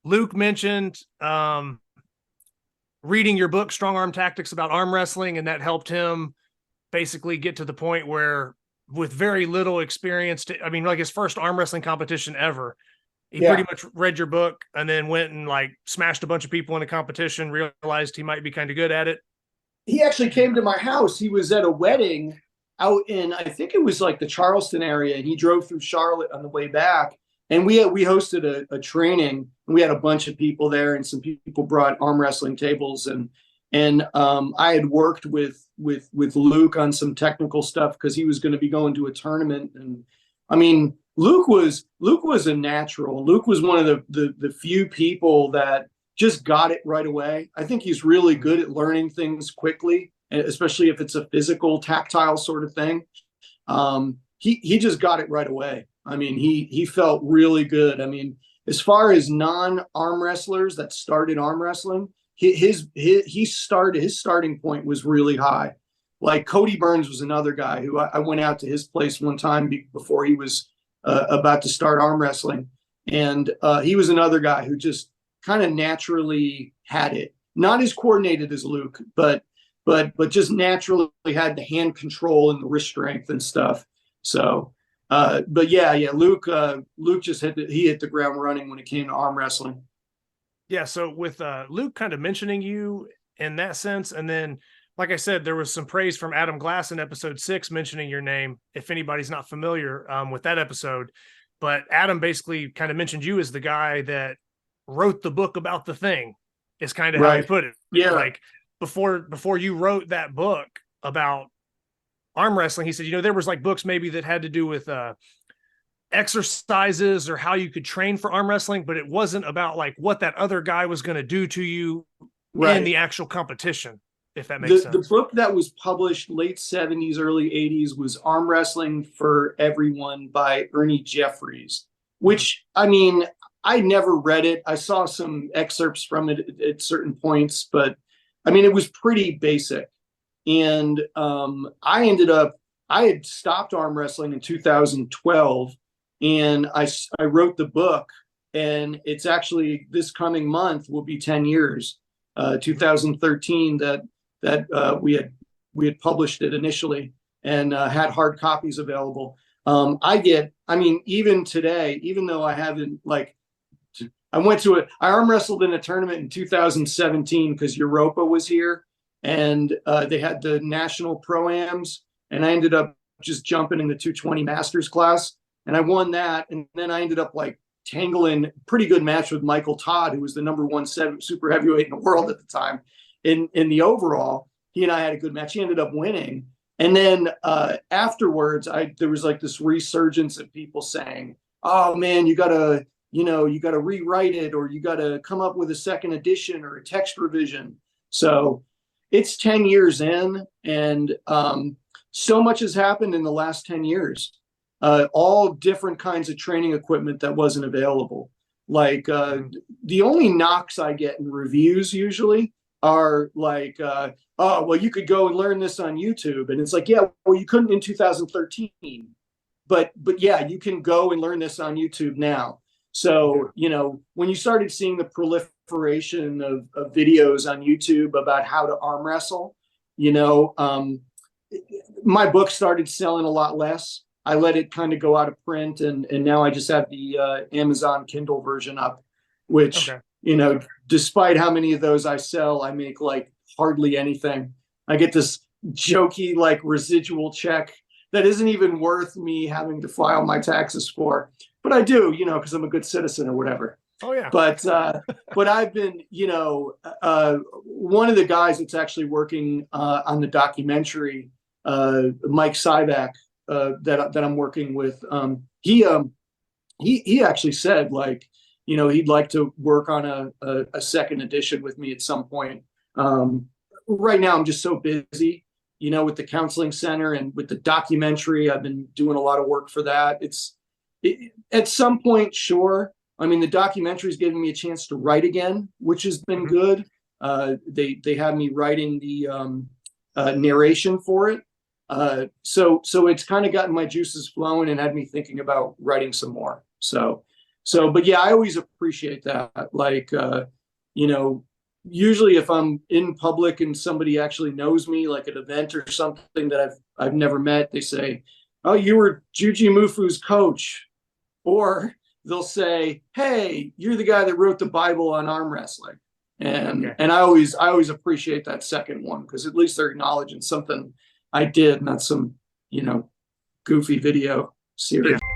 Luke mentioned reading your book, Strong Arm Tactics about Arm Wrestling, and that helped him basically get to the point where, with very little experience, I mean, like his first arm wrestling competition ever, he pretty Yeah. much read your book and then went and like smashed a bunch of people in a competition, realized he might be kind of good at it. He actually came to my house. He was at a wedding out in, I think it was like the Charleston area, and he drove through Charlotte on the way back. And we hosted a training, and we had a bunch of people there, and some people brought arm wrestling tables, and I had worked with Luke on some technical stuff because he was going to be going to a tournament. And I mean, Luke was a natural. Luke was one of the few people that just got it right away. I think he's really good at learning things quickly, especially if it's a physical, tactile sort of thing. He just got it right away. I mean, he felt really good. I mean, as far as non-arm wrestlers that started arm wrestling, his starting point was really high. Like Cody Burns was another guy who I went out to his place one time before he was about to start arm wrestling, and he was another guy who just kind of naturally had it. Not as coordinated as Luke, but just naturally had the hand control and the wrist strength and stuff. So, but yeah, Luke just hit the ground running when it came to arm wrestling. Yeah. So with Luke kind of mentioning you in that sense, and then like I said, there was some praise from Adam Glass in episode 6 mentioning your name, if anybody's not familiar with that episode. But Adam basically kind of mentioned you as the guy that wrote the book about the thing, is kind of how he Right. put it. Yeah. Like before you wrote that book about arm wrestling, he said, there was like books maybe that had to do with exercises or how you could train for arm wrestling, but it wasn't about like what that other guy was going to do to you in Right. the actual competition, if that makes The sense. book that was published late 70s, early 80s was Arm Wrestling for Everyone by Ernie Jeffries, Mm-hmm. which, I mean, I never read it. I saw some excerpts from it at certain points, but I mean, it was pretty basic. And I had stopped arm wrestling in 2012, and I wrote the book, and it's actually this coming month will be 10 years, 2013, that we had published it initially, and had hard copies available. I mean, even today, even though I haven't like, I arm wrestled in a tournament in 2017 because Europa was here, and they had the national pro-ams, and I ended up just jumping in the 220 masters class, and I won that. And then I ended up like tangling pretty good match with Michael Todd, who was the number one super heavyweight in the world at the time. In the overall, he and I had a good match. He ended up winning. And then afterwards, there was like this resurgence of people saying, "Oh man, you gotta rewrite it, or you gotta come up with a second edition or a text revision." So it's 10 years in, and so much has happened in the last 10 years. All different kinds of training equipment that wasn't available. Like the only knocks I get in reviews usually are like, "Oh, well, you could go and learn this on YouTube," and it's like, yeah, well, you couldn't in 2013, but yeah, you can go and learn this on YouTube now. So when you started seeing the proliferation of videos on YouTube about how to arm wrestle, my book started selling a lot less. I let it kind of go out of print, and now I just have the Amazon Kindle version up, which, Okay. despite how many of those I sell, I make like hardly anything. I get this jokey like residual check that isn't even worth me having to file my taxes for, but I do, because I'm a good citizen or whatever. Oh yeah. But I've been, one of the guys that's actually working on the documentary, Mike Syvac, that I'm working with. He actually said, like, he'd like to work on a second edition with me at some point. Right now I'm just so busy, with the counseling center and with the documentary. I've been doing a lot of work for that. At some point, sure. I mean, the documentary is giving me a chance to write again, which has been good. They have me writing the narration for it. So it's kind of gotten my juices flowing and had me thinking about writing some more. So So, but yeah, I always appreciate that. Like, you know, usually if I'm in public and somebody actually knows me, like at an event or something that I've never met, they say, "Oh, you were Juji Mufu's coach," or they'll say, "Hey, you're the guy that wrote the Bible on arm wrestling." Okay. And I always appreciate that second one, because at least they're acknowledging something I did, not some, you know, goofy video series. Yeah.